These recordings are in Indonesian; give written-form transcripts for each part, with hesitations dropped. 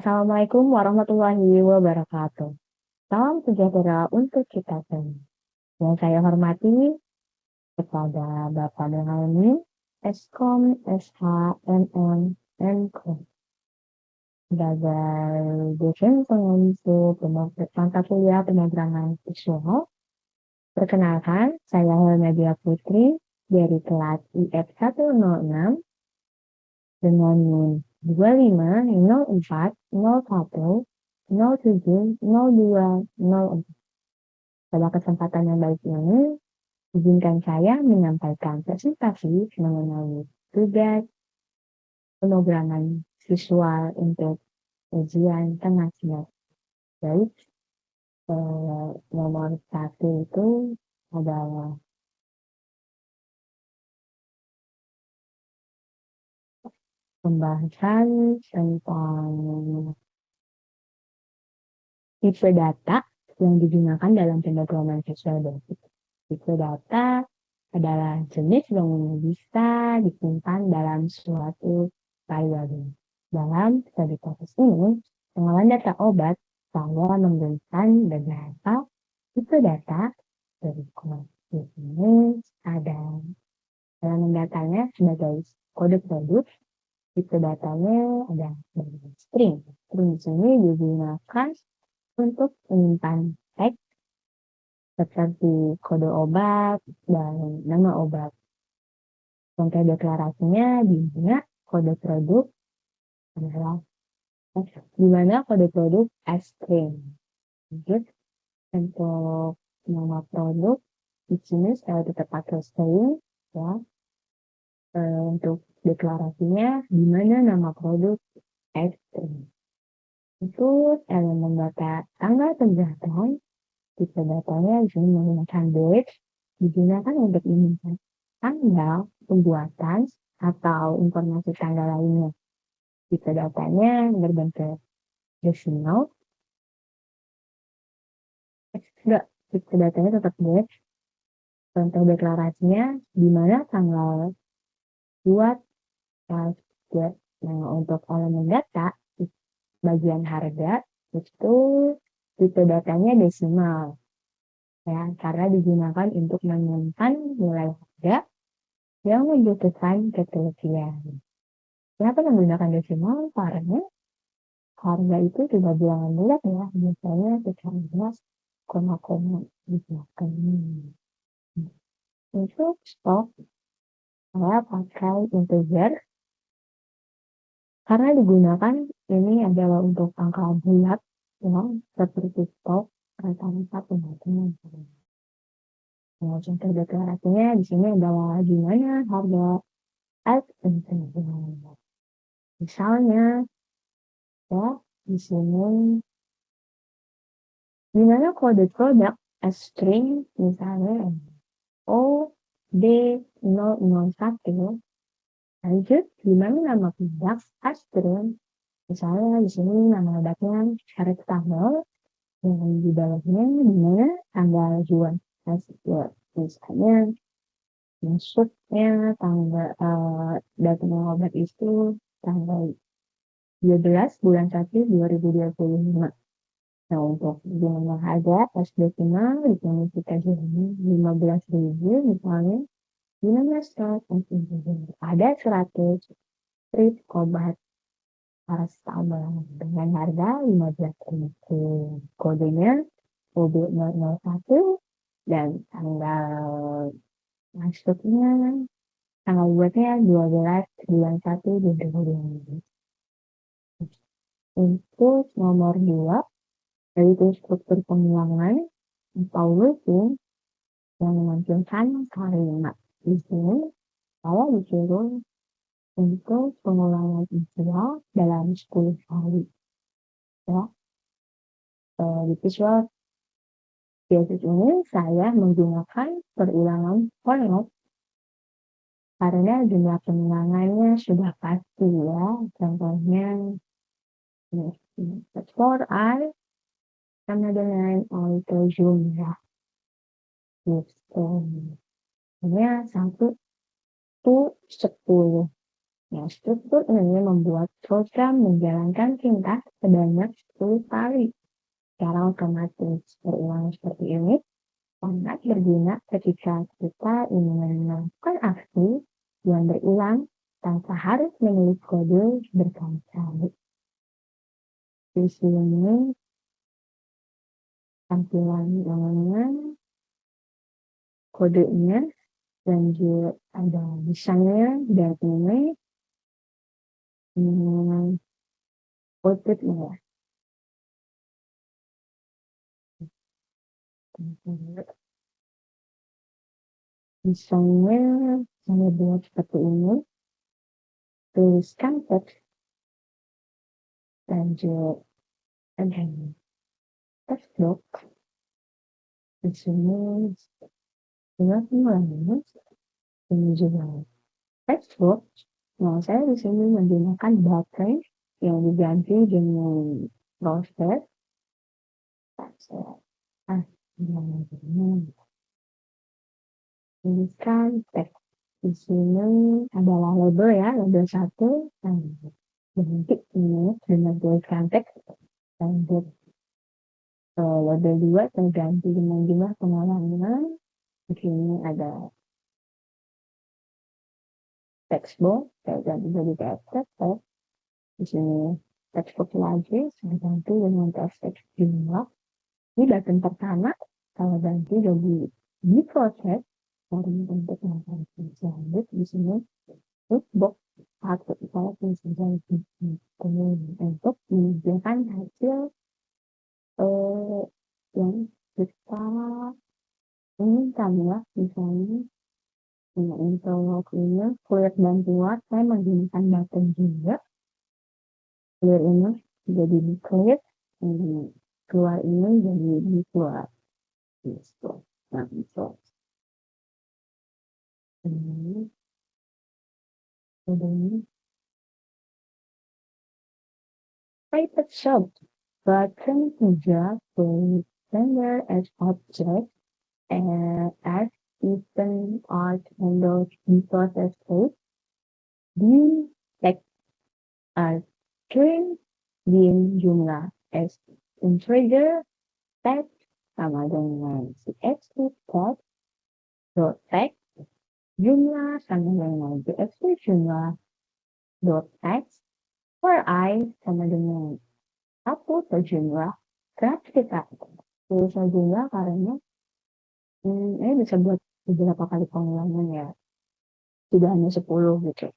Assalamualaikum warahmatullahi wabarakatuh. Salam sejahtera untuk kita semua. Yang saya hormati kepada Bapak Muhammad Eskom SH MM Menko sebagai dosen pengisi mata kuliah pemrograman visual. Perkenalkan, saya Helmedia Putri dari kelas IF 106 dengan NIM 250401070204. Pada kesempatan yang baik ini, izinkan saya menyampaikan presentasi mengenai tugas pemrograman visual untuk ujian tengah semester. Baik, nomor 1 itu adalah pembahasan tentang tipe data yang digunakan dalam pemrograman visual basic. Tipe data adalah jenis yang bisa disimpan dalam suatu variabel. Dalam studi proses ini, pengolahan data obat, saya memberikan beberapa tipe data dari di sini ada dalam datanya sebagai kode produk. Tipe datanya ada sebagai string. String di sini digunakan untuk menyimpan teks seperti kode obat dan nama obat. Contoh deklarasinya di mana kode produk adalah di mana kode produk es krim. Lanjut untuk nama produk di sini saya tetap pakai string ya. Untuk deklarasinya di mana nama produk es krim. Untuk elemen data tanggal penjahatan, tipe datanya di sini menggunakan date, digunakan untuk menyimpan tanggal pembuatan atau informasi tanggal lainnya. Tipe datanya berbentuk decimal. Enggak, tipe datanya tetap date. Contoh deklarasinya di mana tanggal buat untuk elemen data bagian harga itu tipe datanya desimal ya, karena digunakan untuk menyimpan nilai harga yang membutuhkan ketelitian. Kenapa menggunakan desimal? Karena harga itu tidak bilangan bulat ya, biasanya kita lihat koma-koma di belakang. Untuk stok saya pakai integer karena digunakan ini adalah untuk angka bulat ya, seperti stok rata-rata pembagian. Nah, contoh deklarasinya di sini adalah di mana harga es krim. Misalnya ya di sini di mana kode produk es krim misalnya OD001. Lanjut di mana nama produk es krim. Misalnya di sini nama obatnya paracetamol, yang di bawahnya di mana tanggal jual es krim. Misalnya masuknya tanggal datang obat itu tanggal 12 bulan 1 2025. Nah, untuk jumlah harga es decimal di sini kita jualnya 15.000 misalnya. Di mana stok ada 100 strip obat paracetamol dengan harga 15.000. Kodenya OB001 dan tanggal masuknya tanggal buatnya 12 bulan 1 2025. Untuk nomor 2 yaitu struktur pengulangan atau looping yang menampilkan kalimat. Di sini saya disuruh untuk pengulangan visual dalam 10 kali. Ya. Di visual basic ini saya menggunakan perulangan format karena jumlah pengulangannya sudah pasti ya. Contohnya for I sama dengan auto zoom ya. Gitu. Ini 1 to 10. Nah, struktur ini membuat program menjalankan perintah sebanyak 10 kali secara otomatis. Berulang seperti ini sangat berguna ketika kita ingin melakukan aksi yang berulang tanpa harus menulis kode berkali-kali. Di sini tampilannya, kodenya, dan juga ada desainnya dan ini outputnya ya. Desainnya saya buat seperti ini, tuliskan teks dan juga ada text box. Di sini buat mulai ini juga text box. Nah, saya di sini menggunakan baterai yang diganti dengan proses. Tuliskan teks. Di sini adalah label ya, label 1. Berhenti ini dengan tuliskan teks. Lanjut label 2 terganti dengan jumlah pengalaman. Di sini ada text box, saya ganti jadi teks. Di sini text box lagi, saya ganti dengan teks jumlah. Ini button pertama, kalau ganti jadi di proses, dari untuk melakukan lanjut di sini box satu saya tulis jadi kemudian untuk menunjukkan hasil yang kita inginkan ya, misalnya untuk ini clear dan keluar saya menggunakan button juga. Clear ini jadi di clear, keluar ini jadi di keluar. Nah, ini private shop button juga boleh render as object as even art handles di proses code di text as string di jumlah as integer text sama dengan txt text dot text jumlah sama dengan txt jumlah dot text for I sama dengan 1 per jumlah. Kenapa kita tulis jumlah? Karena ini bisa buat beberapa kali pengulangan ya, tidak hanya 10 gitu.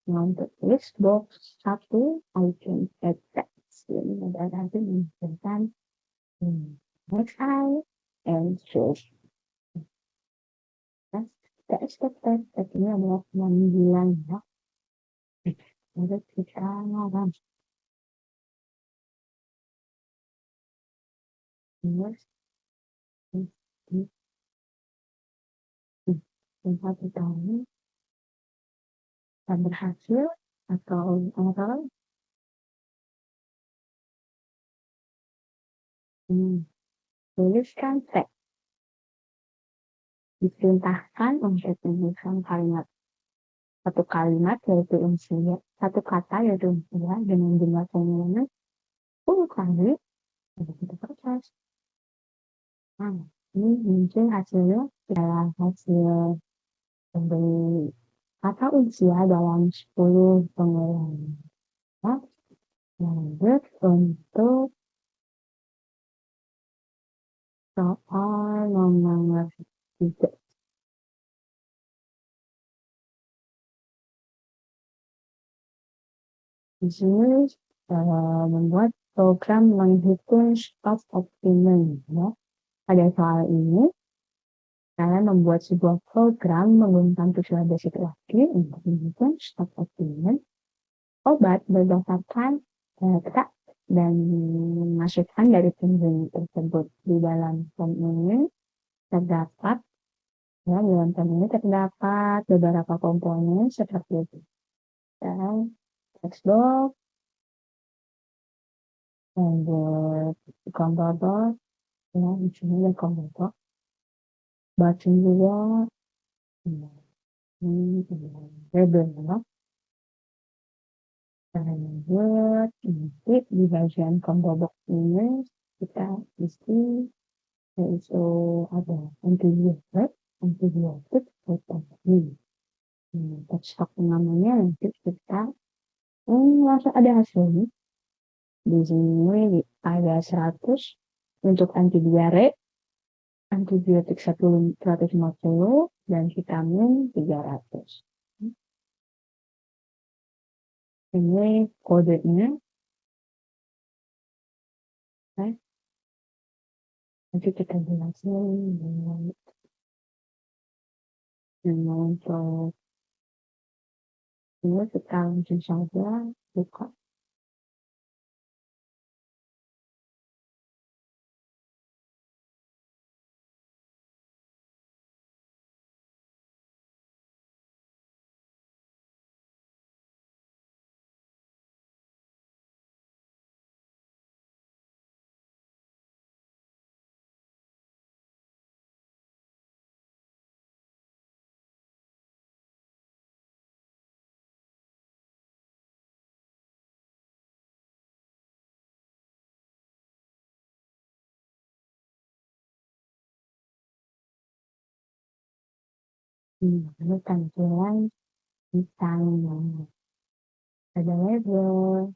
Nah, untuk list box 1 I can add text. Ini ada nanti menunjukkan next I and choose. Text ini adalah panggilan ya. Jadi kita akan tempat utama berhasil atau tuliskan teks. Diperintahkan untuk menuliskan satu kalimat yaitu unsur, satu kata yaitu unsur dengan jumlah pengulangan 10 kali. Kita proses. Nah, ini muncul hasilnya adalah hasil dari kata usia dalam 10 pengulangan. Lanjut untuk soal nomor 3. Di sini membuat program menghitung stop optimum ya. Pada soal ini saya membuat sebuah program menggunakan Visual Basic lagi untuk menghitung stop optimum obat berdasarkan data dan masukan dari peneliti tersebut. Di dalam form ini terdapat beberapa komponen seperti itu. Dan text box, and komputer, ya di sini ada komputer, button juga, label, Lanjut, nanti di bagian combo box ini kita isi yaitu ada antibiotik, vitamin. Stok namanya nanti kita langsung ada hasilnya. Di sini ada 100 untuk anti diare, antibiotik 150 dan vitamin 300. Ini kodenya. Nanti kita jelasin untuk ini kita langsung saja buka. Ini tampilan misalnya ada label,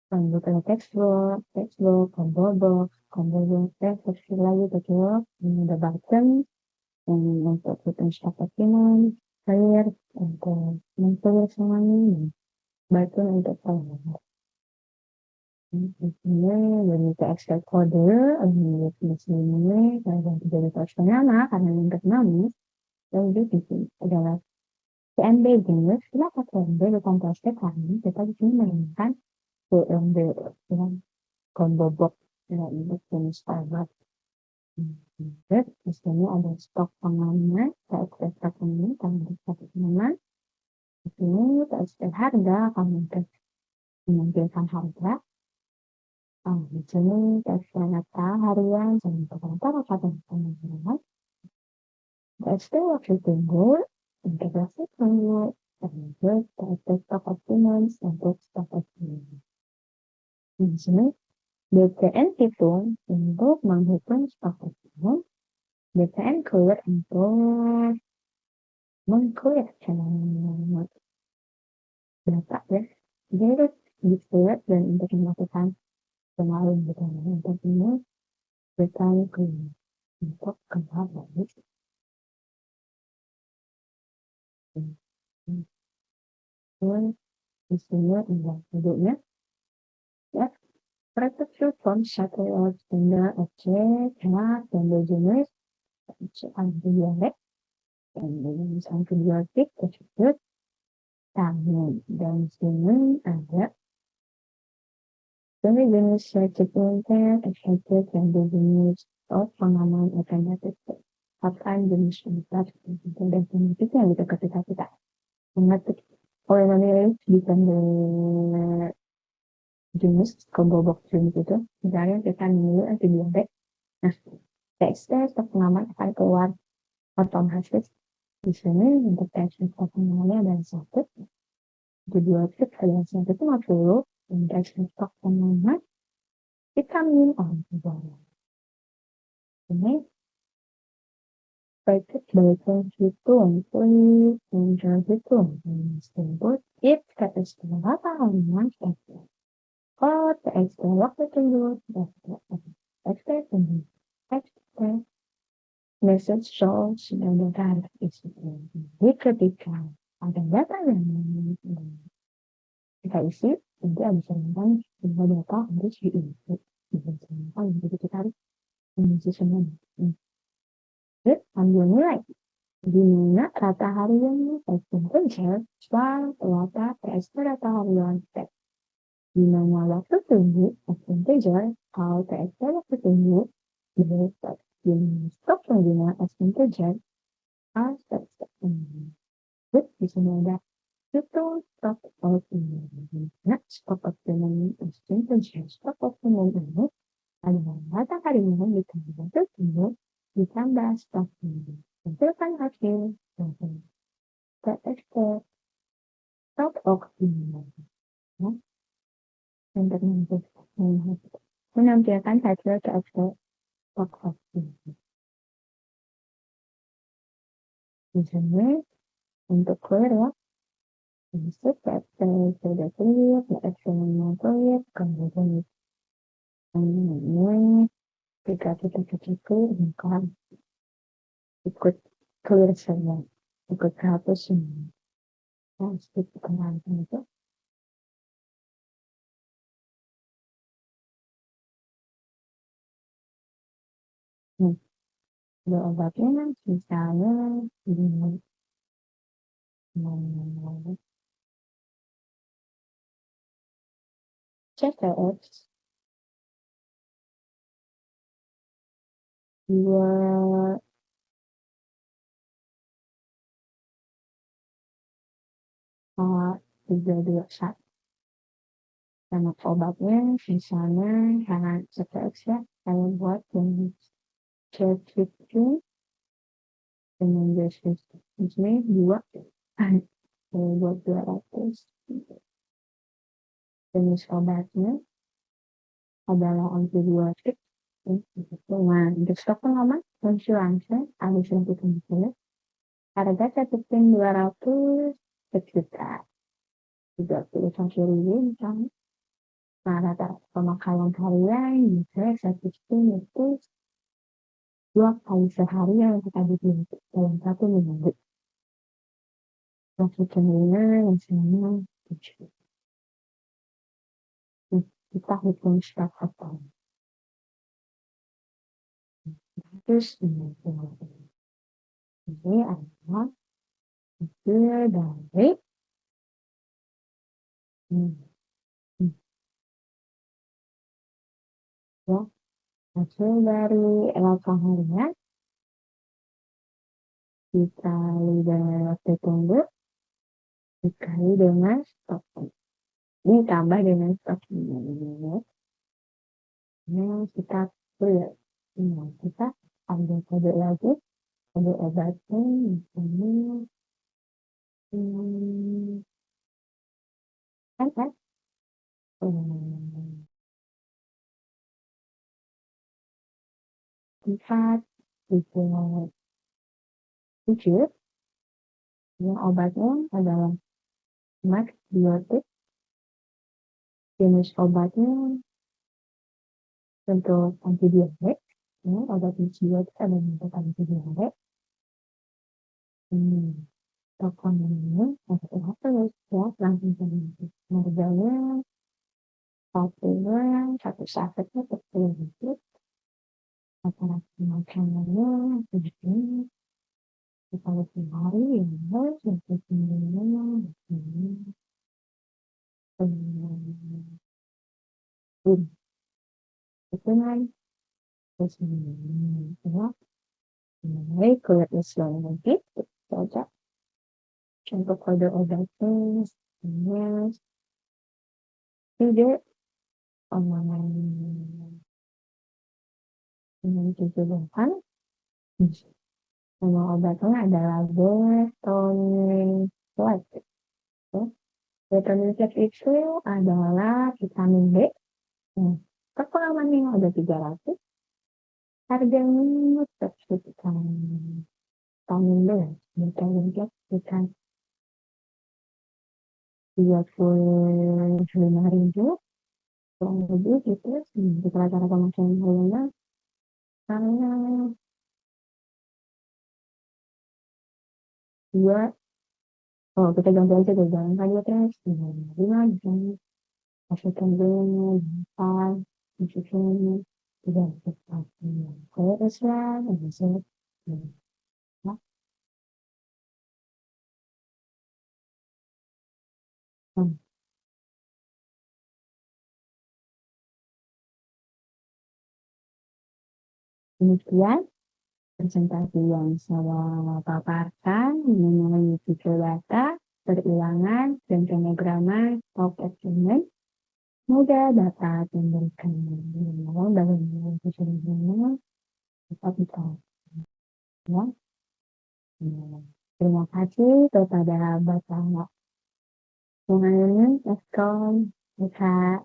pembukaan textbook, combo box, versi lagi kecil, ini ada button yang untuk hitung stok dokumen, player untuk menulis semuanya, button untuk pengalaman. Ini lebih ke Excel kode, ini kalau yang tidak nama karena yang pertama, lalu di sini adalah PMB jenis, kenapa PMB bukan plastik kami, kita di sini menggunakan PMB dengan combo box untuk jenis obat. Di sini ada stok pengaman, stok pengaman, kami stok pengaman. Di sini stok harga, kami menampilkan harga. Di sini data harian, sementara satu pengaman. Waktu tunggu, integrasi tunggu, lanjut stok optimum untuk stok optimum. Di sini BPN hitung untuk menghitung stok optimum, BPN clear untuk meng-clear channel data ya. Jadi harus di-clear dan untuk melakukan kemarin untuk ini BPN clear untuk kembali. Di sini ada videonya ya. Protection from satellite benda objek, dan jenis antibiotik dan jenis antibiotik tersebut namun dan sini ada jenis treatment efektif dan jenis pengaman alternatif akan jenis obat dan penyakit yang ketika kita mengetik memilih di jenis combo box jenis itu, misalnya kita memilih antibiotik, nah TXT stok pengaman akan keluar otomatis. Di sini untuk TXT stok pengamannya ada 1, antibiotik ada 150, dan TXT stok pengaman vitamin antibiotik. Ini Practice baikkan hitung, please, menunjukkan hitung, disebut if TXT berapa halaman TXT. Kalau TXT waktu tunggu, TXT tunggu, TXT message show sudah data isi. Jadi ketika ada data yang kita isi, nanti ada semuanya semua data harus diisi. Jadi kita harus mengisi semuanya. Ambil nilai. Di mana rata harian percentage soal rata TXT rata harian TXT. Di mana waktu tunggu percentage kalau TXT waktu tunggu di stok pengguna percentage as TXT. Di sini ada itu stok optimum. Nah, stok optimum percentage stok optimum ini adalah rata harian ditambah waktu tunggu ditambah stok pengguna. Tentukan hasil TXT Stok oksigen. Ya. Untuk menampilkan hasil stok oksigen. Di sini untuk clear ya. Masuk ke sudah clear, ke eksternal clear, kemudian ini ketika kita clear, maka ikut clear saja, ikut hapus semua. Nah, sedikit kenal itu. Ada obatnya, misalnya ini CTX 2,321. Nama obatnya misalnya karena CTX ya, saya buat yang C50 dengan dosis ini 2 saya buat 200. Jenis obatnya adalah antibiotik. Nah, untuk stok pengaman langsung ada suntikan saya. Harga 1.200 sekitar 31.000 misalnya. Nah, rata pemakaian harian misalnya satu itu 2 kali sehari yang kita bikin dalam 1 minggu. Maksudnya misalnya 7. Kita hitung stok apa. Terus ini adalah hasil dari ya, hasil dari laka harian dikali dengan waktu tunggu dikali dengan stok ini tambah dengan stok ini kita lihat ini kita ambil kode lagi kode obatnya misalnya kan 4,7 yang obatnya adalah Max biotik. Jenis obatnya untuk antibiotik. Ya, obat biotik ada untuk antibiotik. Tokonya ini apa ya langsung saja. Harganya satu saketnya 10.000. Rata-rata makanannya segini. Kalau sehari ya sampai seminggu itu kan terus ya mulai kulit Islam lagi saja contoh kode obatnya tidak omongan dengan tujuan nama obatnya adalah Betonin Flex. Betonin Flex itu adalah vitamin B. Kekurangannya ada 300. Harganya sekitar vitamin B. Vitamin Flex sekitar 35.000. Kurang lebih gitu. Rata-rata makan hariannya karena 2. Oh, kita ganti aja deh, jangan kaget terus. 5 misalnya. Masukkan dulu, 4, masukkan 3, 4. Terus lah, masuk. Demikian presentasi yang saya paparkan mengenai cicil data, perilangan, dan pemrograman stok eksternal. Semoga dapat memberikan manfaat bagi cicil data tetap bisa. Ya. Terima kasih kepada Bapak Ngayon, Eskom, SHMM.com,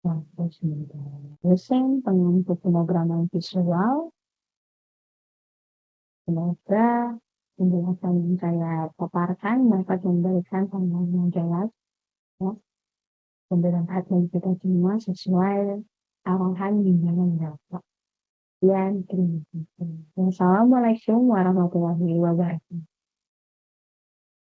tapos dosen pengampu pemrograman visual. Semoga penjelasan yang saya paparkan dapat memberikan pandangan yang jelas, ya, dan bermanfaat bagi kita semua sesuai arahan di dalam Bapak. Sekian, terima kasih. Wassalamualaikum warahmatullahi wabarakatuh.